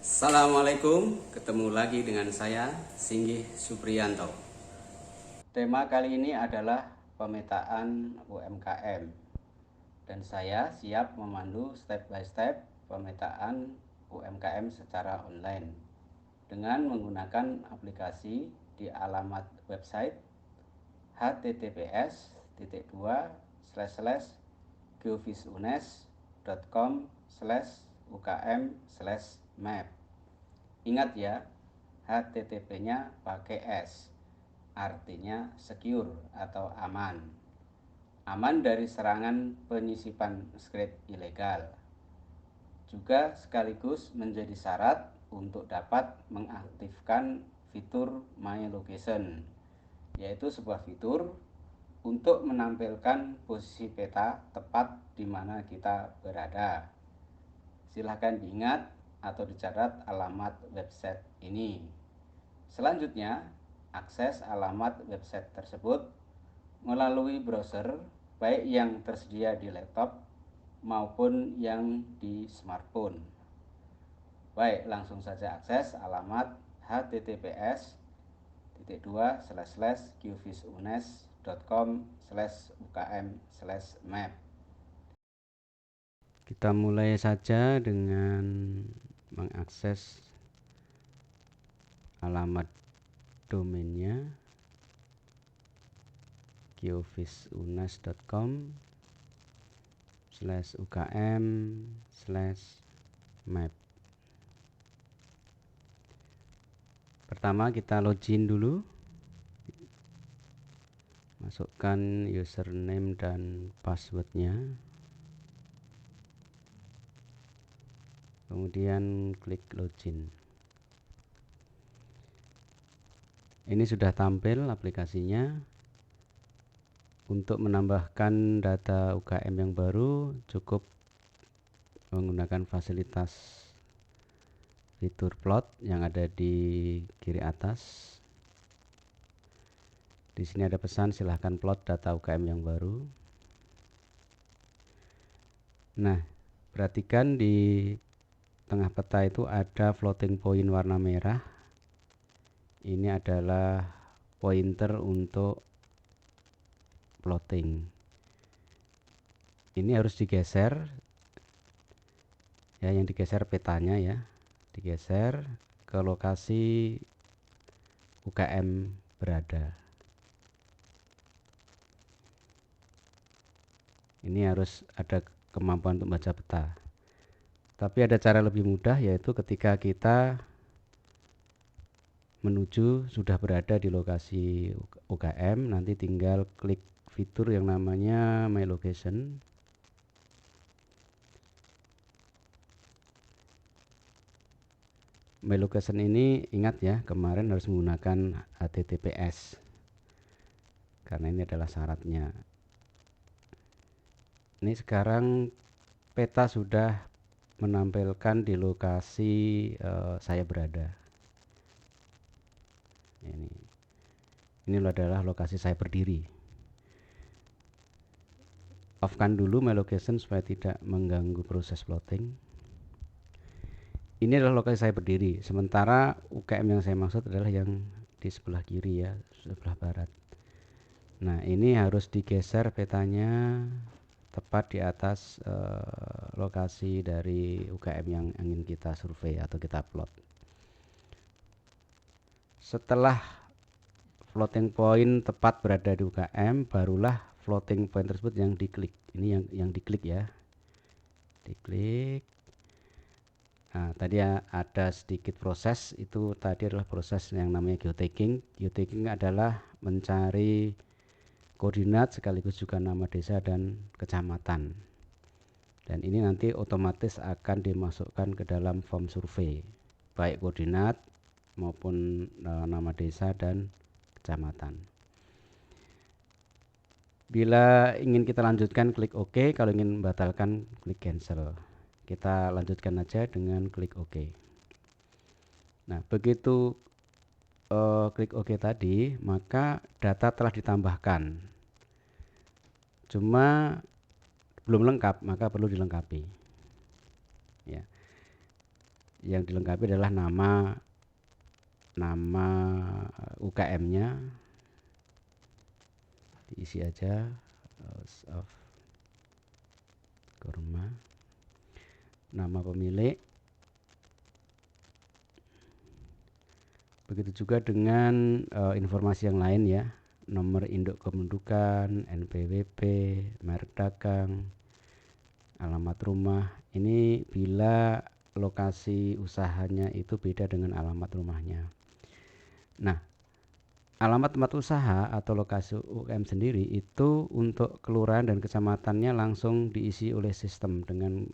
Assalamualaikum, ketemu lagi dengan saya Singgih Supriyanto. Tema kali ini adalah pemetaan UMKM dan saya siap memandu step by step pemetaan UMKM secara online dengan menggunakan aplikasi di alamat website https://geovisunes.com/ukm/map. Ingat ya, HTTP-nya pakai S, artinya secure atau aman. Aman dari serangan penyisipan script ilegal. Juga sekaligus menjadi syarat untuk dapat mengaktifkan fitur My Location, yaitu sebuah fitur untuk menampilkan posisi peta tepat di mana kita berada. Silahkan diingat atau dicatat alamat website ini. Selanjutnya, akses alamat website tersebut melalui browser baik yang tersedia di laptop maupun yang di smartphone. Baik, langsung saja akses alamat https://geovisunes.com/ukm/map. Kita mulai saja dengan mengakses alamat domainnya geovisunes.com/ukm/map. Pertama kita login dulu, masukkan username dan passwordnya, kemudian klik login. Ini sudah tampil aplikasinya. Untuk menambahkan data UKM yang baru cukup menggunakan fasilitas fitur plot yang ada di kiri atas. Di sini ada pesan silahkan plot data UKM yang baru. Nah, perhatikan di tengah peta itu ada floating point warna merah. Ini adalah pointer untuk plotting. Ini harus digeser ya, yang digeser petanya ya, digeser ke lokasi UKM berada. Ini harus ada kemampuan untuk baca peta. Tapi ada cara lebih mudah, yaitu ketika kita menuju sudah berada di lokasi UKM, nanti tinggal klik fitur yang namanya My Location. My Location ini ingat ya, kemarin harus menggunakan HTTPS karena ini adalah syaratnya. Ini sekarang peta sudah menampilkan di lokasi saya berada. Ini adalah lokasi saya berdiri. Off-kan dulu My Location supaya tidak mengganggu proses plotting. Ini adalah lokasi saya berdiri. Sementara UKM yang saya maksud adalah yang di sebelah kiri ya, sebelah barat. Nah, ini harus digeser petanya tepat di atas lokasi dari UKM yang ingin kita survei atau kita plot. Setelah floating point tepat berada di UKM, barulah floating point tersebut yang diklik. Ini yang diklik ya. Diklik. Nah, tadi ada sedikit proses, itu tadi adalah proses yang namanya geotagging. Geotagging adalah mencari koordinat sekaligus juga nama desa dan kecamatan. Dan ini nanti otomatis akan dimasukkan ke dalam form survei, baik koordinat maupun nama desa dan kecamatan. Bila ingin kita lanjutkan, klik OK. Kalau ingin membatalkan, klik cancel. Kita lanjutkan aja dengan klik OK. Nah, begitu klik OK tadi, maka data telah ditambahkan. Cuma belum lengkap, maka perlu dilengkapi. Ya. Yang dilengkapi adalah nama UKM-nya, diisi aja House of Kurma, nama pemilik. Begitu juga dengan informasi yang lain ya, nomor induk kependudukan, NPWP, merek dagang, alamat rumah. Ini bila lokasi usahanya itu beda dengan alamat rumahnya. Nah, alamat tempat usaha atau lokasi UKM sendiri itu untuk kelurahan dan kecamatannya langsung diisi oleh sistem dengan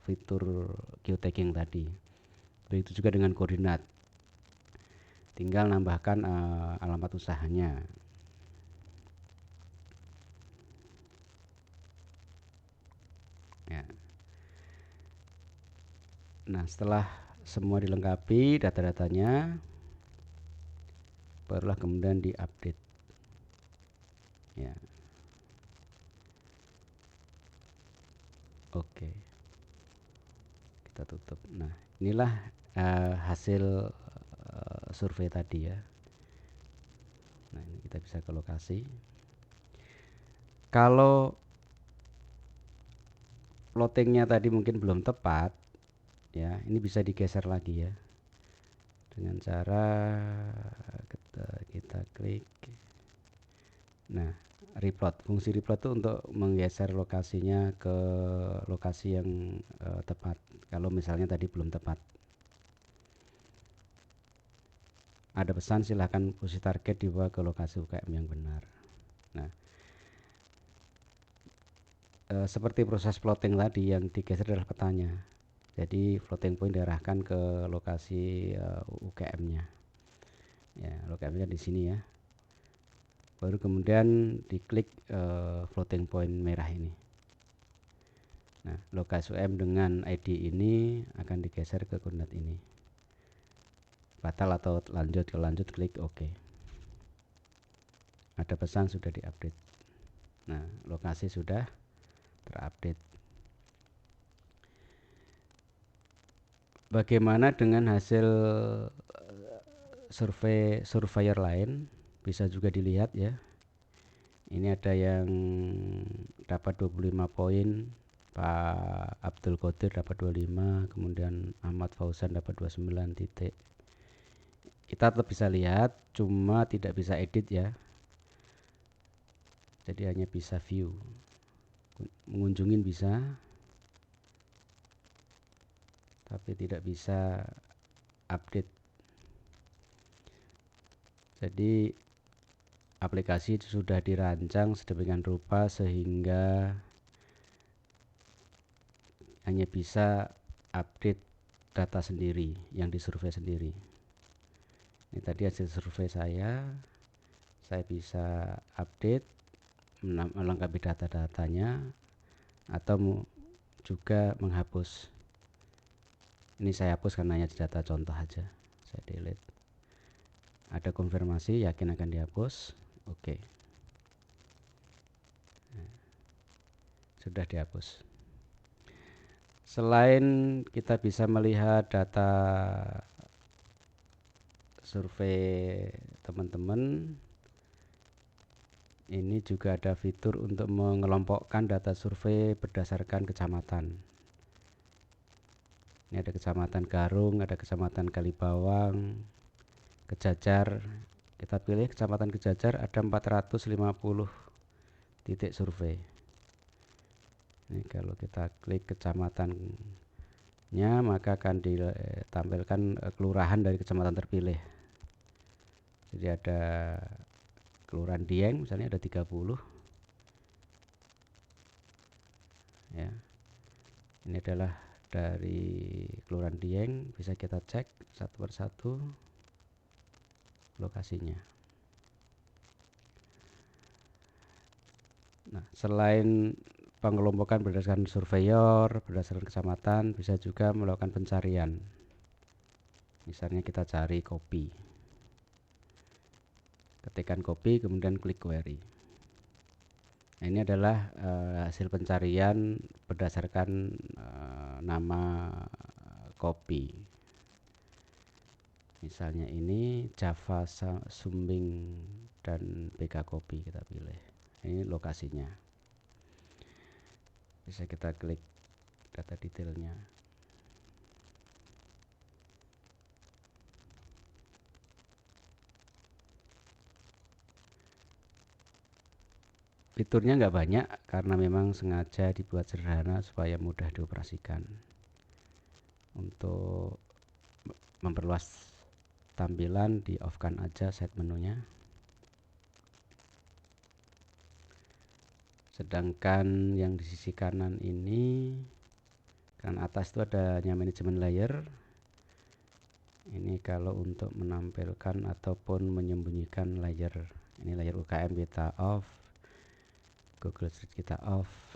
fitur geotagging tadi. Begitu juga dengan koordinat. Tinggal nambahkan alamat usahanya. Ya. Nah, setelah semua dilengkapi data-datanya, barulah kemudian diupdate. Ya. Oke. Kita tutup. Nah, inilah hasil survei tadi ya. Nah, ini kita bisa ke lokasi. Kalau plottingnya tadi mungkin belum tepat, ya, ini bisa digeser lagi ya. Dengan cara kita klik. Nah, replot. Fungsi replot itu untuk menggeser lokasinya ke lokasi yang tepat. Kalau misalnya tadi belum tepat. Ada pesan silahkan posisi target dibawa ke lokasi UKM yang benar. Nah, seperti proses plotting tadi yang digeser adalah petanya. Jadi floating point diarahkan ke lokasi UKM-nya. Ya, UKM-nya di sini ya. Baru kemudian diklik floating point merah ini. Nah, lokasi UKM dengan ID ini akan digeser ke koordinat ini. Batal atau lanjut, kalau lanjut klik OK. Ada pesan sudah diupdate. Nah, lokasi sudah terupdate. Bagaimana dengan hasil surveyor lain? Bisa juga dilihat ya. Ini ada yang dapat 25 poin, Pak Abdul Qadir dapat 25, kemudian Ahmad Fauzan dapat 29 titik. Kita tetap bisa lihat, cuma tidak bisa edit ya. Jadi hanya bisa view. Mengunjungin bisa, tapi tidak bisa update. Jadi aplikasi sudah dirancang sedemikian rupa sehingga hanya bisa update data sendiri yang disurvei sendiri. Ini tadi hasil survei saya bisa update, melengkapi data-datanya, atau juga menghapus. Ini saya hapus karena hanya data contoh aja, saya delete. Ada konfirmasi yakin akan dihapus, oke. Sudah dihapus. Selain kita bisa melihat data survei teman-teman, ini juga ada fitur untuk mengelompokkan data survei berdasarkan kecamatan. Ini ada kecamatan Garung, ada kecamatan Kalibawang, Kejajar. Kita pilih kecamatan Kejajar, ada 450 titik survei. Ini kalau kita klik kecamatannya, maka akan ditampilkan kelurahan dari kecamatan terpilih. Jadi ada Kelurahan Dieng misalnya ada 30 ya. Ini adalah dari Kelurahan Dieng, bisa kita cek satu persatu lokasinya. Nah, selain pengelompokan berdasarkan surveyor, berdasarkan kecamatan, bisa juga melakukan pencarian. Misalnya kita cari kopi. Ketikkan kopi, kemudian klik query. Nah, ini adalah hasil pencarian berdasarkan nama copy. Misalnya ini Java Sumbing dan PK copy, kita pilih. Ini lokasinya. Bisa kita klik data detailnya. Fiturnya nggak banyak karena memang sengaja dibuat sederhana supaya mudah dioperasikan. Untuk memperluas tampilan, di off kan aja set menunya. Sedangkan yang di sisi kanan ini, kanan atas itu adanya manajemen layer. Ini kalau untuk menampilkan ataupun menyembunyikan layer. Ini layer UKM kita off, Google Street kita off,